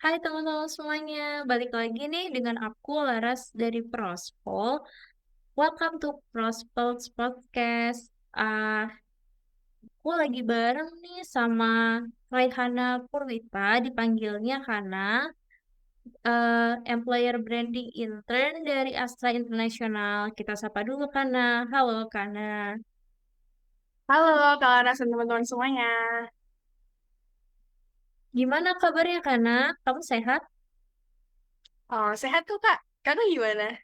Hai teman-teman semuanya, balik lagi nih dengan aku Laras dari Prospol. Welcome to Prospol's Podcast. Aku lagi bareng nih sama Raihana Purwita, dipanggilnya Hana, Employer Branding Intern dari Astra International. Kita sapa dulu Kana. Halo Kana. Halo, Kak Anas dan teman-teman semuanya. Gimana kabarnya Kana? Kamu sehat? Oh, sehat kok, Kak. Kakak gimana?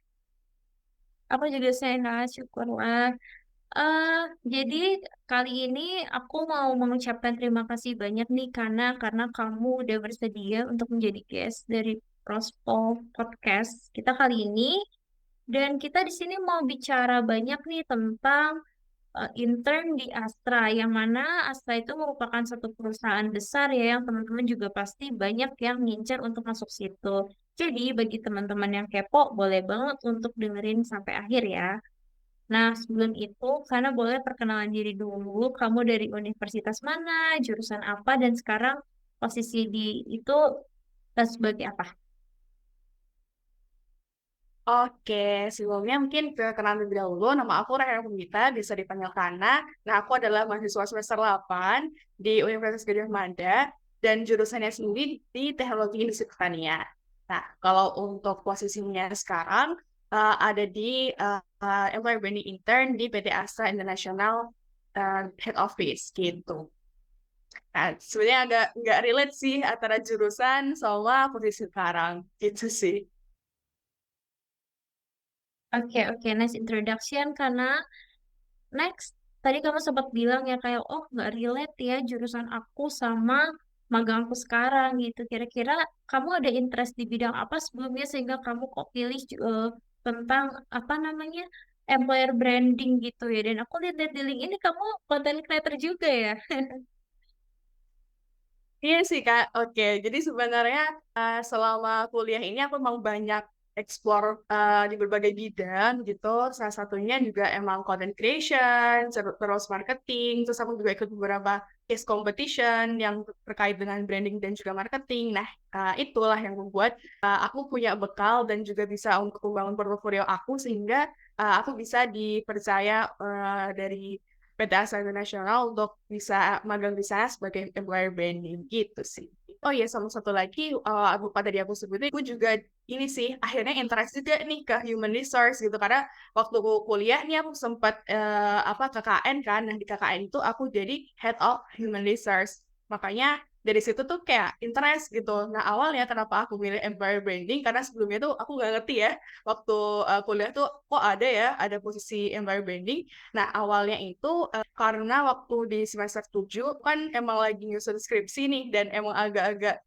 Aku juga sehat, syukurlah. Eh, jadi kali ini aku mau mengucapkan terima kasih banyak nih karena kamu udah bersedia untuk menjadi guest dari Prospol Podcast kita kali ini, dan kita di sini mau bicara banyak nih tentang intern di Astra, yang mana Astra itu merupakan satu perusahaan besar ya, yang teman-teman juga pasti banyak yang ngincer untuk masuk situ. Jadi bagi teman-teman yang kepo boleh banget untuk dengerin sampai akhir ya. Nah, sebelum itu, karena boleh perkenalan diri dulu, kamu dari universitas mana, jurusan apa, dan sekarang posisi di itu sebagai apa? Oke, sebelumnya mungkin perkenalan terlebih dahulu. Nama aku Raya Pembita, bisa dipanggil Kana. Nah, aku adalah mahasiswa semester 8 di Universitas Gadjah Mada, dan jurusannya sendiri di Teknologi Industri Pertanian. Nah, kalau untuk posisinya sekarang, ada di Employer Branding Intern di PT Astra International Head Office, gitu. Nah, sebenarnya agak nggak relate sih antara jurusan sama posisi sekarang, gitu sih. Oke, oke, nice introduction, karena next, tadi kamu sempat bilang ya kayak, oh nggak relate ya jurusan aku sama magangku sekarang gitu. Kira-kira kamu ada interest di bidang apa sebelumnya sehingga kamu kok pilih tentang apa namanya employer branding gitu ya. Dan aku lihat di link ini kamu content creator juga ya. Iya sih Kak, oke. Jadi sebenarnya selama kuliah ini aku mau banyak explore di berbagai bidang gitu. Salah satunya juga emang content creation, terus marketing, terus aku juga ikut beberapa case competition yang terkait dengan branding dan juga marketing. Nah, itulah yang membuat aku punya bekal dan juga bisa untuk membangun portofolio aku sehingga aku bisa dipercaya dari PT Asa Internasional untuk bisa magang di sana sebagai employer branding gitu sih. Oh iya, sama satu lagi, aku tadi aku sebutin, aku juga ini sih akhirnya interest juga nih ke human resource gitu karena waktu aku kuliah nih aku sempat apa KKN kan, nah di KKN itu aku jadi head of human resource. Makanya dari situ tuh kayak interest gitu. Nah awalnya kenapa aku milih employer branding karena sebelumnya tuh aku nggak ngerti ya waktu kuliah tuh kok ada ya ada posisi employer branding. Nah, awalnya itu karena waktu di semester 7 kan emang lagi nyusun skripsi nih dan emang agak-agak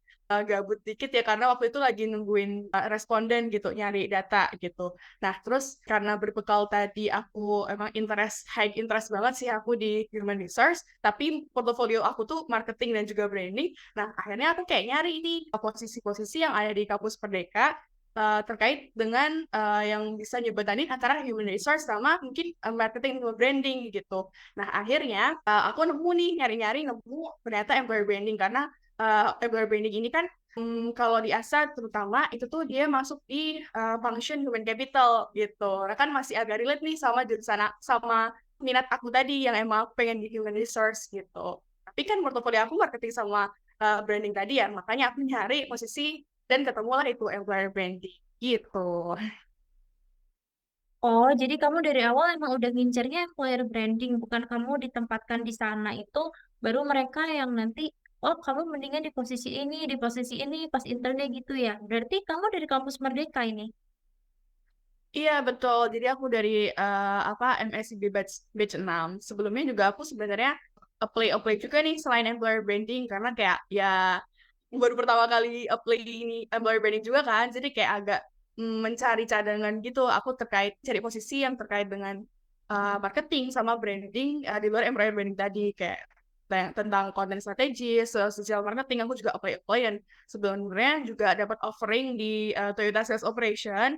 gabut dikit ya karena waktu itu lagi nungguin responden gitu, nyari data gitu. Nah, terus karena berbekal tadi aku emang high interest banget sih aku di human resource, tapi portofolio aku tuh marketing dan juga branding. Nah, akhirnya aku kayak nyari nih posisi-posisi yang ada di kampus Merdeka terkait dengan yang bisa nyebutanin antara human resource sama mungkin marketing sama branding gitu. Nah, akhirnya aku nemu nih, nyari-nyari nemu ternyata employer branding karena employer branding ini kan kalau di ASA terutama itu tuh dia masuk di function human capital gitu. Nah, kan masih agak relate nih sama jurusan sama minat aku tadi yang emang aku pengen di human resource gitu. Tapi kan portofolio aku marketing sama branding tadi ya, makanya aku nyari posisi dan ketemulah itu employer branding gitu. Oh, jadi kamu dari awal emang udah ngincernya employer branding, bukan kamu ditempatkan di sana itu, baru mereka yang nanti, oh kamu mendingan di posisi ini, pas internnya gitu ya. Berarti kamu dari kampus Merdeka ini. Iya betul. Jadi aku dari apa MSIB batch 6. Sebelumnya juga aku sebenarnya apply juga nih selain employer branding karena kayak ya baru pertama kali apply ini employer branding juga kan. Jadi kayak agak mencari cadangan gitu. Aku terkait cari posisi yang terkait dengan marketing sama branding di luar employer branding tadi kayak tentang content strategis, social marketing aku juga apply dan sebenarnya juga dapat offering di Toyota Sales Operation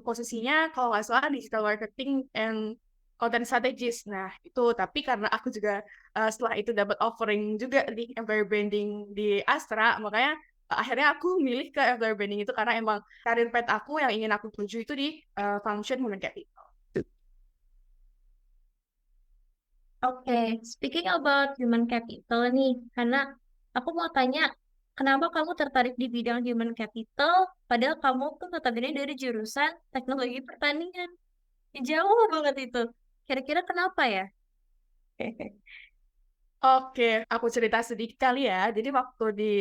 posisinya kalau nggak salah digital marketing and content strategist. Nah, itu tapi karena aku juga setelah itu dapat offering juga di employer branding di Astra, makanya akhirnya aku milih ke employer branding itu karena emang karir path aku yang ingin aku tuju itu di function human capital. Oke, speaking about human capital nih, karena aku mau tanya, kenapa kamu tertarik di bidang human capital, padahal kamu tuh notabene dari jurusan teknologi pertanian. Jauh banget itu. Kira-kira kenapa ya? Oke, aku cerita sedikit kali ya. Jadi waktu di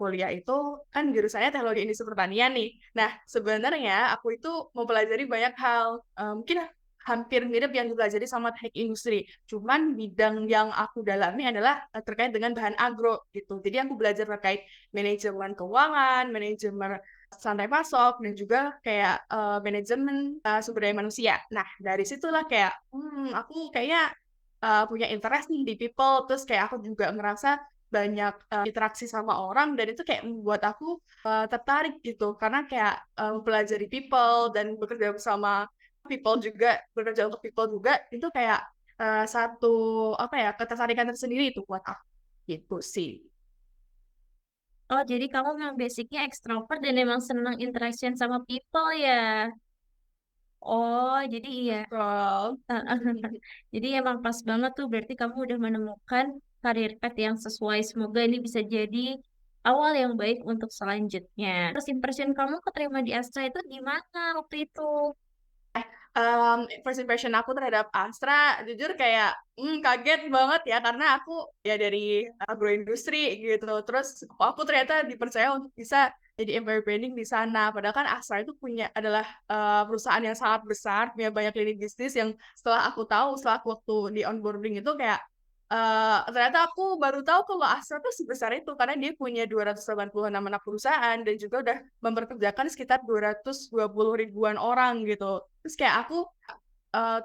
kuliah itu kan jurusannya teknologi industri pertanian nih. Nah, sebenarnya aku itu mempelajari banyak hal, mungkin hampir mirip yang dipelajari sama teknik industri. Cuman bidang yang aku dalami adalah terkait dengan bahan agro gitu. Jadi aku belajar terkait manajemen keuangan, manajemen santai pasok, dan juga kayak manajemen sumber daya manusia. Nah, dari situlah kayak, aku kayaknya punya interest nih di people, terus kayak aku juga ngerasa banyak interaksi sama orang, dan itu kayak membuat aku tertarik gitu karena kayak mempelajari people dan bekerja bersama people juga, bekerja untuk people juga itu kayak satu apa ya, ketertarikan tersendiri itu buat aku gitu sih. Oh, jadi kamu memang basicnya ekstrovert dan memang senang interaction sama people ya? Oh, jadi iya. Betul. Jadi emang pas banget tuh, berarti kamu udah menemukan karir path yang sesuai. Semoga ini bisa jadi awal yang baik untuk selanjutnya. Terus impression kamu keterima di Astra itu gimana waktu itu? First impression aku terhadap Astra jujur kayak kaget banget ya karena aku ya dari agroindustri gitu, terus aku ternyata dipercaya untuk bisa jadi employer branding di sana, padahal kan Astra itu adalah perusahaan yang sangat besar, punya banyak lini bisnis yang setelah aku tahu, setelah aku waktu di onboarding itu kayak ternyata aku baru tahu kalau Astra tuh sebesar itu karena dia punya 286 anak perusahaan dan juga udah memperkerjakan sekitar 220 ribuan orang gitu. Terus kayak aku uh,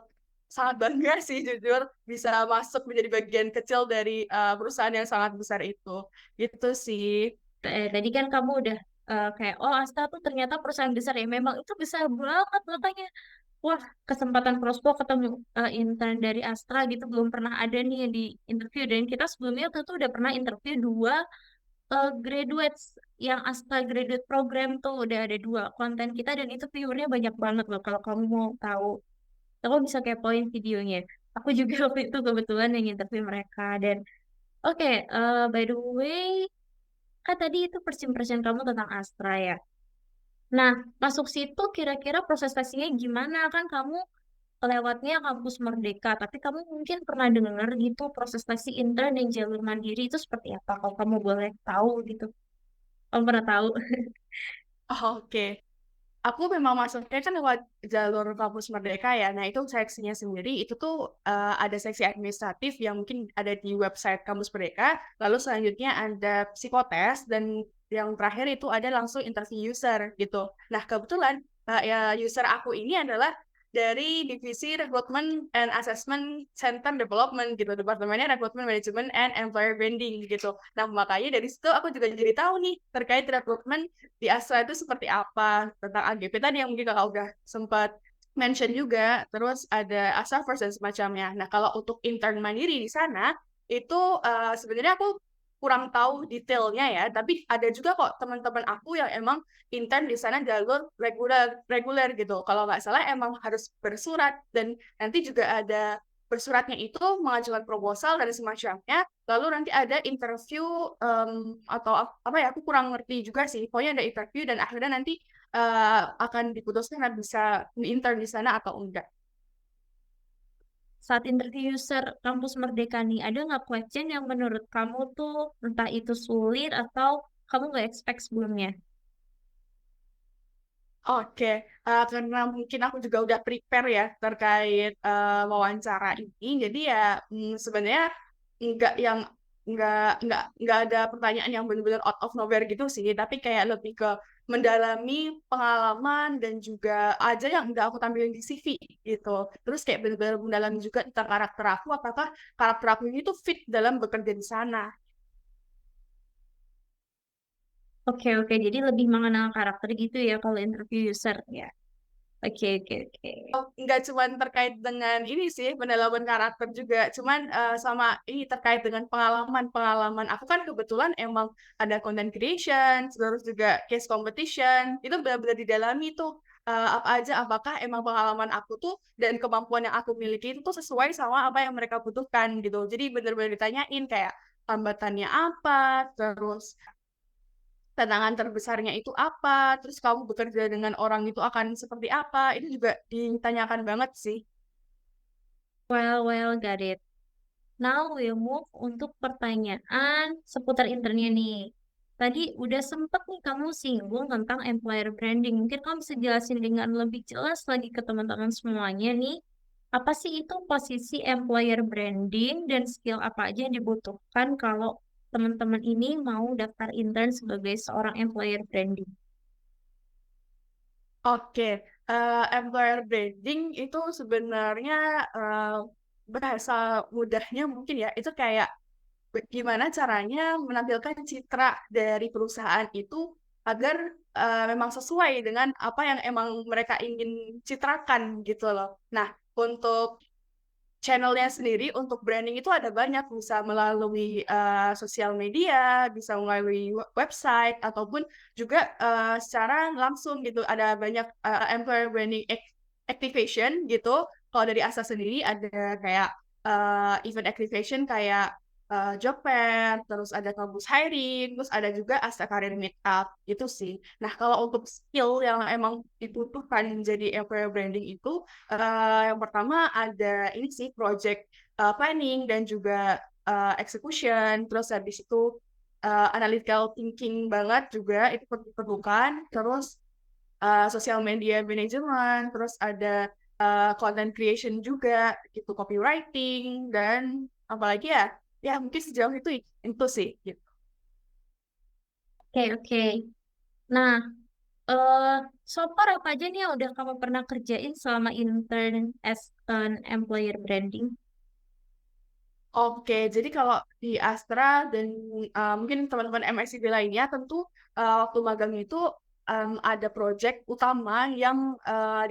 sangat bangga sih jujur bisa masuk menjadi bagian kecil dari perusahaan yang sangat besar itu. Gitu sih. Tadi kan kamu udah kayak, oh Astra tuh ternyata perusahaan besar ya. Memang itu besar banget makanya. Wah, kesempatan prospek ketemu intern dari Astra gitu belum pernah ada nih yang di interview. Dan kita sebelumnya waktu itu udah pernah interview dua graduates yang Astra graduate program tuh udah ada dua konten kita dan itu viewernya banyak banget loh kalau kamu mau tahu. Kamu bisa kepoin videonya. Aku juga waktu itu kebetulan yang interview mereka dan oke, by the way, kan tadi itu first impression kamu tentang Astra ya. Nah, masuk situ kira-kira proses tesnya gimana? Kan kamu lewatnya kampus Merdeka, tapi kamu mungkin pernah dengar gitu proses seleksi intern yang jalur mandiri itu seperti apa? Kalau kamu boleh tahu gitu. Kamu pernah tahu? Oke. Aku memang masuknya kan lewat jalur kampus Merdeka ya. Nah, itu seksinya sendiri, itu tuh ada seksi administratif yang mungkin ada di website kampus Merdeka. Lalu selanjutnya ada psikotes, dan yang terakhir itu ada langsung interview user gitu. Nah, kebetulan ya user aku ini adalah dari divisi Recruitment and Assessment Center Development gitu, departemennya Recruitment Management and Employer Branding gitu. Nah, makanya dari situ aku juga jadi tahu nih terkait recruitment di Astra itu seperti apa, tentang AGP tadi yang mungkin kakak udah sempat mention juga, terus ada Astra First dan semacamnya. Nah, kalau untuk intern mandiri di sana, itu sebenarnya aku kurang tahu detailnya ya, tapi ada juga kok teman-teman aku yang emang intern di sana jalur reguler reguler gitu. Kalau nggak salah emang harus bersurat, dan nanti juga ada bersuratnya itu mengajukan proposal dan semacamnya. Lalu nanti ada interview atau apa ya, aku kurang ngerti juga sih. Pokoknya ada interview dan akhirnya nanti akan diputuskan bisa intern di sana atau enggak. Saat interview user kampus Merdeka nih, ada nggak question yang menurut kamu tuh entah itu sulit atau kamu nggak expect sebelumnya? Oke, karena mungkin aku juga udah prepare ya terkait wawancara ini, jadi ya sebenarnya nggak yang nggak ada pertanyaan yang benar-benar out of nowhere gitu sih, tapi kayak lebih ke mendalami pengalaman dan juga aja yang nggak aku tampilin di CV gitu. Terus kayak benar-benar mendalami juga tentang karakter aku, apakah karakter aku ini tuh fit dalam bekerja di sana. Oke, oke. Jadi lebih mengenal karakter gitu ya kalau interview user ya. Oke, oke, oke. Nggak cuman terkait dengan ini sih, pendalaman karakter juga, cuman sama ini terkait dengan pengalaman-pengalaman. Aku kan kebetulan emang ada content creation, terus juga case competition, itu benar-benar didalami tuh apa aja, apakah emang pengalaman aku tuh dan kemampuan yang aku miliki itu tuh sesuai sama apa yang mereka butuhkan gitu. Jadi benar-benar ditanyain kayak hambatannya apa, terus tantangan terbesarnya itu apa, terus kamu bekerja dengan orang itu akan seperti apa, itu juga ditanyakan banget sih. Well, well, got it. Now we move untuk pertanyaan seputar internnya nih. Tadi udah sempet nih kamu singgung tentang employer branding. Mungkin kamu bisa jelasin dengan lebih jelas lagi ke teman-teman semuanya nih. Apa sih itu posisi employer branding dan skill apa aja yang dibutuhkan kalau teman-teman ini mau daftar intern sebagai seorang employer branding? Oke, employer branding itu sebenarnya bahasa mudahnya mungkin ya, itu kayak gimana caranya menampilkan citra dari perusahaan itu agar memang sesuai dengan apa yang emang mereka ingin citrakan gitu loh. Nah, untuk channelnya sendiri untuk branding itu ada banyak, bisa melalui sosial media, bisa melalui website, ataupun juga secara langsung gitu. Ada banyak employer branding activation gitu. Kalau dari ASA sendiri ada kayak event activation kayak job fair, terus ada kampus hiring, terus ada juga ASA Career Meetup, itu sih. Nah, kalau untuk skill yang emang dibutuhkan menjadi employer branding itu, yang pertama ada ini sih project planning dan juga execution, terus habis itu analytical thinking banget juga itu diperlukan, terus social media management, terus ada content creation juga, gitu copywriting dan apalagi ya, ya mungkin sejauh itu sih. Gitu. Oke, oke. Nah, eh so far apa aja nih yang udah kamu pernah kerjain selama intern as an employer branding? Oke, jadi kalau di Astra dan mungkin teman-teman MSIB lainnya, tentu waktu magang itu ada project utama yang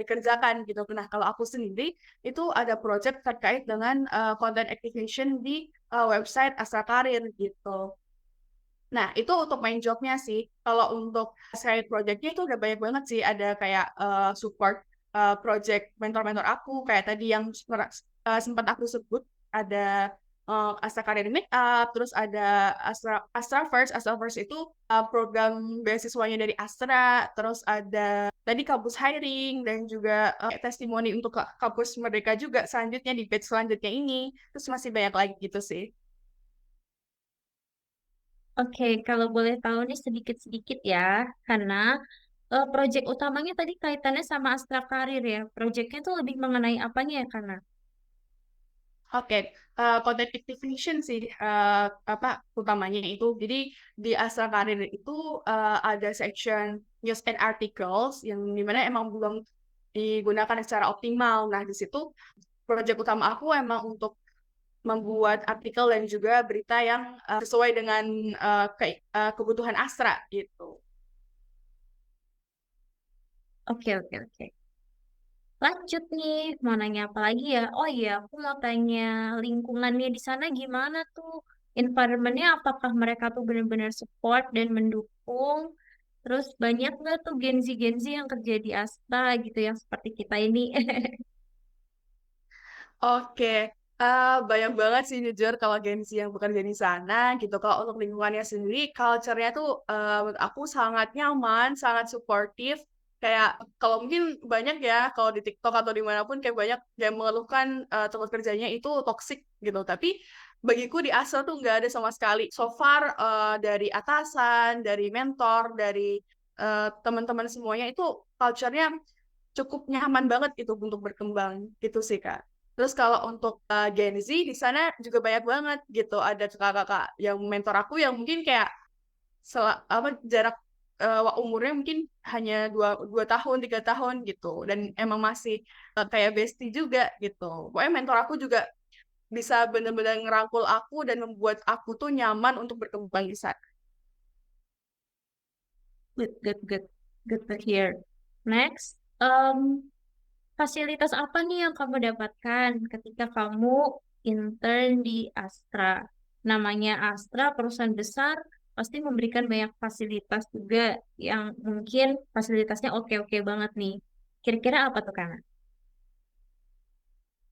dikerjakan gitu. Nah, kalau aku sendiri itu ada project terkait dengan content activation di website Astra Karir gitu. Nah, itu untuk main jobnya sih. Kalau untuk side projectnya itu udah banyak banget sih. Ada kayak support project mentor-mentor aku, kayak tadi yang sempat aku sebut, ada Astra Career Meetup, terus ada Astra First. Astra First itu program beasiswanya dari Astra, terus ada tadi kampus hiring, dan juga testimoni untuk kampus Merdeka juga selanjutnya di batch selanjutnya ini. Terus masih banyak lagi gitu sih. Oke, kalau boleh tahu nih sedikit-sedikit ya, karena proyek utamanya tadi kaitannya sama Astra Karir ya. Proyeknya tuh lebih mengenai apanya ya, karena? Oke, content activation sih apa utamanya itu. Jadi di Astra Karir itu ada section news and articles yang dimana emang belum digunakan secara optimal. Nah, di situ proyek utama aku emang untuk membuat artikel dan juga berita yang sesuai dengan kebutuhan Astra gitu. Oke, oke, oke. Lanjut nih, mau nanya apa lagi ya? Oh iya, aku mau tanya lingkungannya di sana gimana tuh? Environment-nya apakah mereka tuh benar-benar support dan mendukung? Terus banyak nggak tuh Gen Z yang kerja di Asta gitu yang seperti kita ini? Oke, banyak banget sih jujur kalau Gen Z yang bekerja di sana gitu. Kalau untuk lingkungannya sendiri, culture-nya tuh menurut aku sangat nyaman, sangat suportif. Kayak kalau mungkin banyak ya, kalau di TikTok atau dimanapun kayak banyak yang mengeluhkan tempat kerjanya itu toxic gitu. Tapi bagiku di Astra tuh nggak ada sama sekali. So far dari atasan, dari mentor, dari teman-teman semuanya itu culture-nya cukup nyaman banget gitu untuk berkembang gitu sih Kak. Terus kalau untuk Gen Z di sana juga banyak banget gitu. Ada kakak-kakak yang mentor aku yang mungkin kayak apa jarak umurnya mungkin hanya dua tahun 3 tahun gitu dan emang masih kayak bestie juga gitu. Pokoknya mentor aku juga bisa benar-benar ngerangkul aku dan membuat aku tuh nyaman untuk berkembang di sana. Good, good, good. Good to hear. Next, fasilitas apa nih yang kamu dapatkan ketika kamu intern di Astra? Namanya Astra, perusahaan besar, pasti memberikan banyak fasilitas juga yang mungkin fasilitasnya oke-oke banget nih. Kira-kira apa tuh, Kak?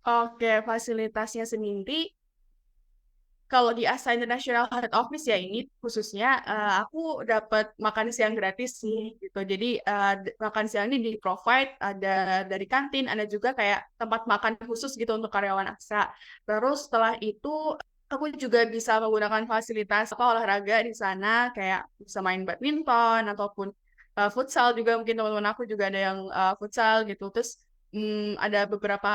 Oke, fasilitasnya sendiri kalau di Asa International Head Office ya ini khususnya aku dapat makan siang gratis sih gitu. Jadi makan siang ini di provide ada dari kantin, ada juga kayak tempat makan khusus gitu untuk karyawan Asa. Terus setelah itu aku juga bisa menggunakan fasilitas apa olahraga di sana kayak bisa main badminton ataupun futsal juga mungkin teman-teman aku juga ada yang futsal gitu. Terus ada beberapa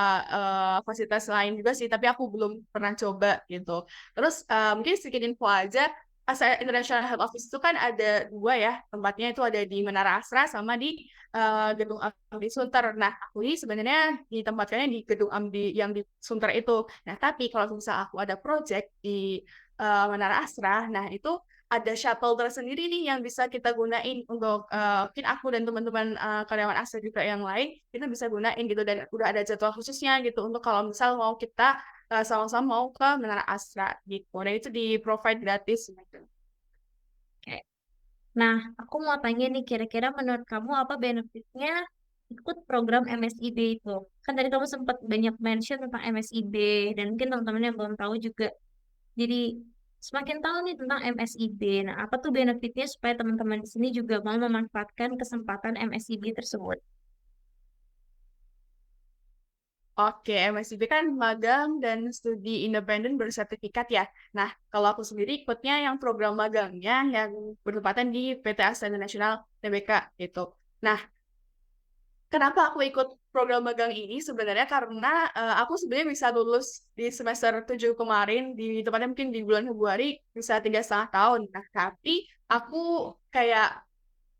fasilitas lain juga sih, tapi aku belum pernah coba gitu. Terus mungkin sedikit info aja, Asa International Head Office itu kan ada dua ya, tempatnya itu ada di Menara Asra sama di Gedung Amdi Sunter. Nah, aku ini sebenarnya ditempatkannya di Gedung Amdi yang di Sunter itu. Nah, tapi kalau misalnya aku ada project di Menara Asra, nah itu ada shuttle tersendiri nih yang bisa kita gunain untuk mungkin aku dan teman-teman karyawan Astra juga yang lain kita bisa gunain gitu dan udah ada jadwal khususnya gitu untuk kalau misal mau kita sama-sama mau ke Menara Astra gitu. Dan itu di provide gratis gitu. Oke. Nah, aku mau tanya nih, kira-kira menurut kamu apa benefitnya ikut program MSIB itu? Kan tadi kamu sempat banyak mention tentang MSIB, dan mungkin teman-teman yang belum tahu juga. Jadi, semakin tahu nih tentang MSIB. Nah, apa tuh benefitnya supaya teman-teman di sini juga mau memanfaatkan kesempatan MSIB tersebut? Oke, MSIB kan magang dan studi independen bersertifikat ya. Nah, kalau aku sendiri ikutnya yang program magangnya yang bertepatan di PT Asta Nasional TBK gitu. Nah, kenapa aku ikut program magang ini? Sebenarnya karena aku sebenarnya bisa lulus di semester 7 kemarin, di tepatnya mungkin di bulan Februari, bisa 3,5 tahun. Nah, tapi aku kayak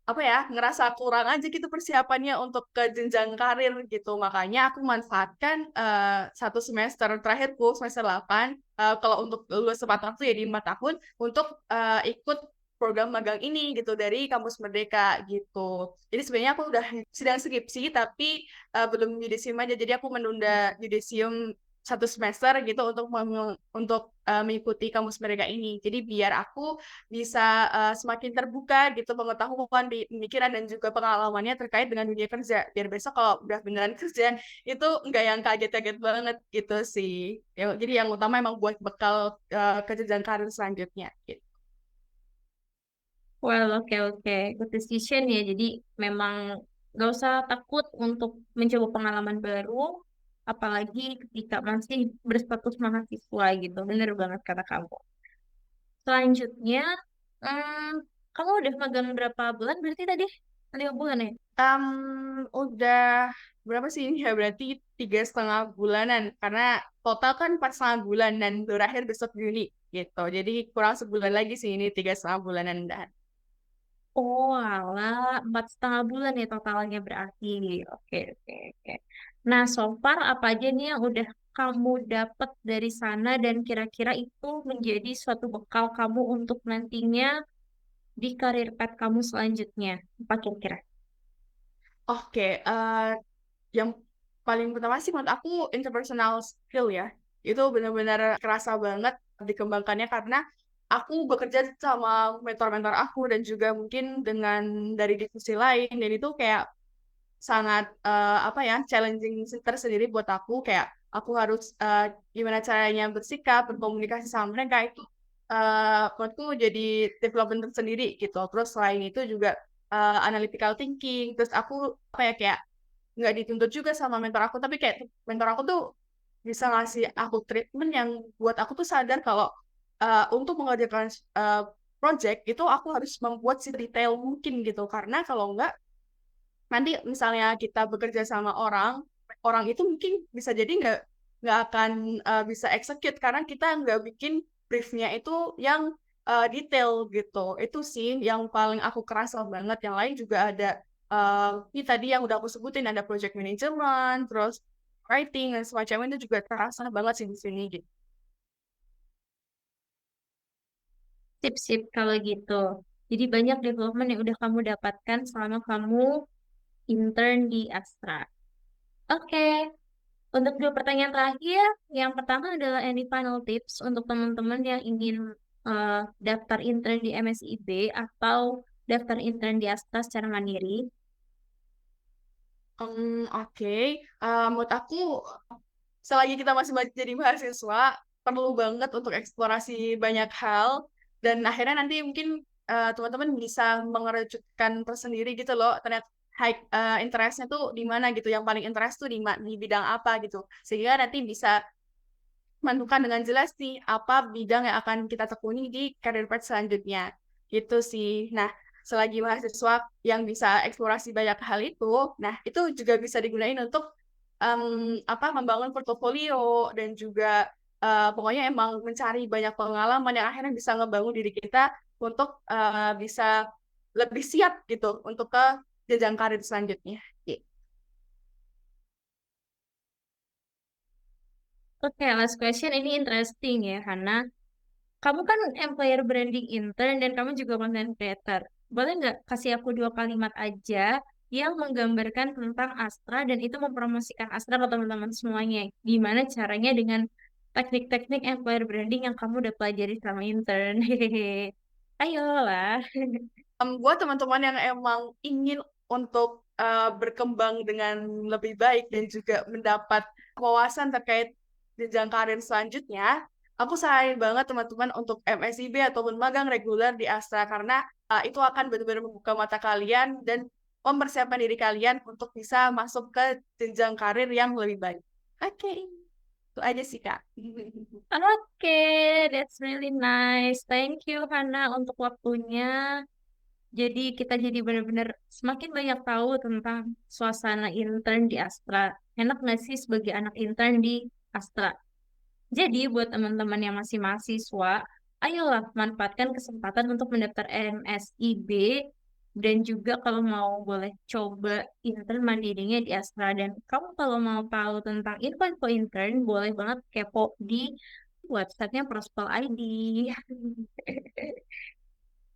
apa ya ngerasa kurang aja gitu persiapannya untuk ke jenjang karir gitu makanya aku manfaatkan 1 semester terakhirku semester 8 kalau untuk lulus tepat waktu ya di 4 tahun untuk ikut program magang ini gitu dari kampus Merdeka gitu jadi sebenarnya aku udah sedang skripsi tapi belum yudisium aja jadi aku menunda yudisium 1 semester gitu untuk mengikuti kampus Merdeka ini jadi biar aku bisa semakin terbuka gitu pengetahuan pemikiran dan juga pengalamannya terkait dengan dunia kerja biar besok kalau udah beneran kerja itu nggak yang kaget-kaget banget gitu sih ya, jadi yang utama emang buat bekal ke jenjang karir selanjutnya gitu. Well, oke oke, good decision ya. Jadi memang gak usah takut untuk mencoba pengalaman baru, apalagi ketika masih berstatus mahasiswa gitu. Bener banget kata kamu. Selanjutnya, hmm, kamu udah magang berapa bulan berarti tadi? 5 bulan ya? Udah berapa sih ini ya berarti 3,5 bulanan karena total kan 4,5 bulan dan berakhir besok Juni gitu jadi kurang sebulan lagi sih ini 3,5 bulanan dan Oh, alah, 4,5 bulan ya totalnya berarti. Oke, oke, oke. Nah, so far apa aja nih yang udah kamu dapat dari sana dan kira-kira itu menjadi suatu bekal kamu untuk nantinya di karir path kamu selanjutnya? Apa kira-kira? oke yang paling pertama sih menurut aku interpersonal skill ya. Itu benar-benar kerasa banget dikembangkannya karena aku bekerja sama mentor-mentor aku dan juga mungkin dengan dari divisi lain dan itu kayak sangat apa ya challenging tersendiri buat aku kayak aku harus gimana caranya bersikap berkomunikasi sama mereka itu menurutku jadi development tersendiri gitu. Terus selain itu juga analytical thinking. Terus aku apa ya kayak nggak dituntut juga sama mentor aku tapi kayak mentor aku tuh bisa ngasih aku treatment yang buat aku tuh sadar kalau untuk mengerjakan project itu aku harus membuat detail mungkin gitu karena kalau nggak nanti misalnya kita bekerja sama orang orang itu mungkin bisa jadi nggak akan bisa execute karena kita nggak bikin briefnya itu yang detail gitu itu sih yang paling aku kerasa banget yang lain juga ada ini tadi yang udah aku sebutin ada project management terus writing dan semacam itu juga terasa banget sih di sini gitu. Sip-sip kalau gitu. Jadi banyak development yang udah kamu dapatkan selama kamu intern di Astra. Oke, untuk dua pertanyaan terakhir, yang pertama adalah any final tips untuk teman-teman yang ingin daftar intern di MSIB atau daftar intern di Astra secara mandiri. Oke. Menurut aku selagi kita masih jadi mahasiswa, perlu banget untuk eksplorasi banyak hal, dan akhirnya nanti mungkin teman-teman bisa mengerucutkan tersendiri gitu loh, ternyata interestnya tuh di mana gitu, yang paling interest tuh di bidang apa gitu, sehingga nanti bisa menentukan dengan jelas nih apa bidang yang akan kita tekuni di career path selanjutnya. Gitu sih. Nah, selagi mahasiswa yang bisa eksplorasi banyak hal itu, nah itu juga bisa digunain untuk membangun portofolio dan juga pokoknya emang mencari banyak pengalaman yang akhirnya bisa ngebangun diri kita untuk bisa lebih siap gitu untuk ke jenjang karir selanjutnya. Gitu. Oke, last question ini interesting ya, Hana. Kamu kan employer branding intern dan kamu juga content creator. Boleh nggak kasih aku dua kalimat aja yang menggambarkan tentang Astra dan itu mempromosikan Astra ke teman-teman semuanya. Gimana caranya dengan teknik-teknik employer branding yang kamu udah pelajari selama intern? Hehehe. Ayolah. Buat teman-teman yang emang ingin untuk berkembang dengan lebih baik dan juga mendapat wawasan terkait jenjang karir selanjutnya, aku saranin banget teman-teman untuk MSIB ataupun magang reguler di Astra karena itu akan benar-benar membuka mata kalian dan mempersiapkan diri kalian untuk bisa masuk ke jenjang karir yang lebih baik. Oke, itu aja sih, Kak. Oke, that's really nice. Thank you, Hana, untuk waktunya. Jadi kita jadi benar-benar semakin banyak tahu tentang suasana intern di Astra. Enak nggak sih sebagai anak intern di Astra? Jadi buat teman-teman yang masih mahasiswa, ayolah manfaatkan kesempatan untuk mendaftar MSIB dan juga kalau mau boleh coba intern mandirinya di Astra. Dan kamu kalau mau tahu tentang info-info intern, boleh banget kepo di websitenya Prospel ID.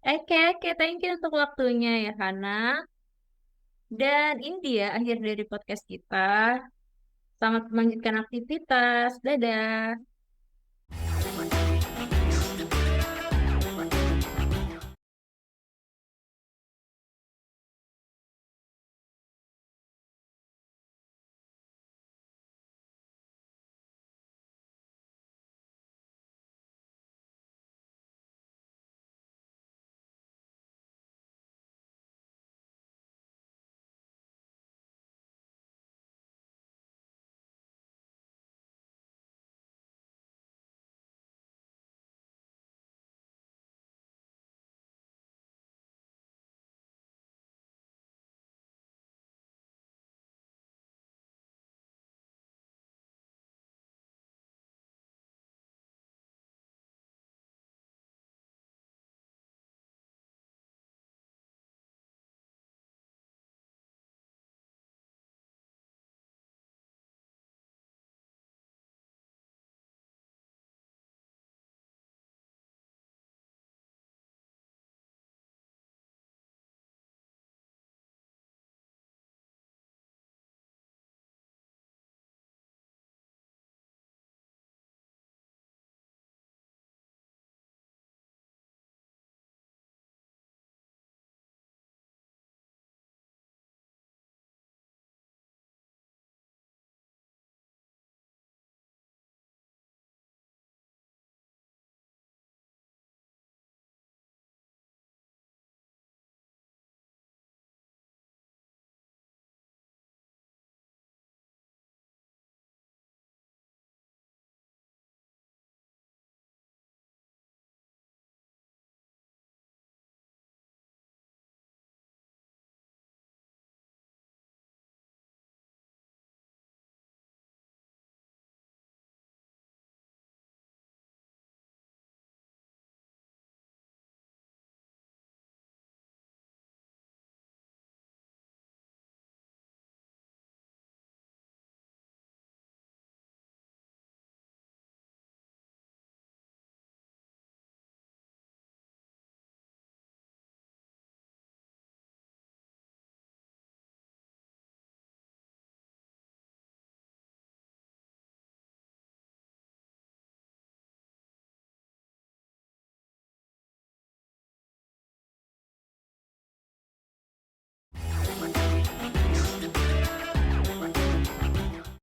Oke, oke, thank you untuk waktunya ya, Hana. Dan ini dia akhir dari podcast kita. Selamat melanjutkan aktivitas. Dadah.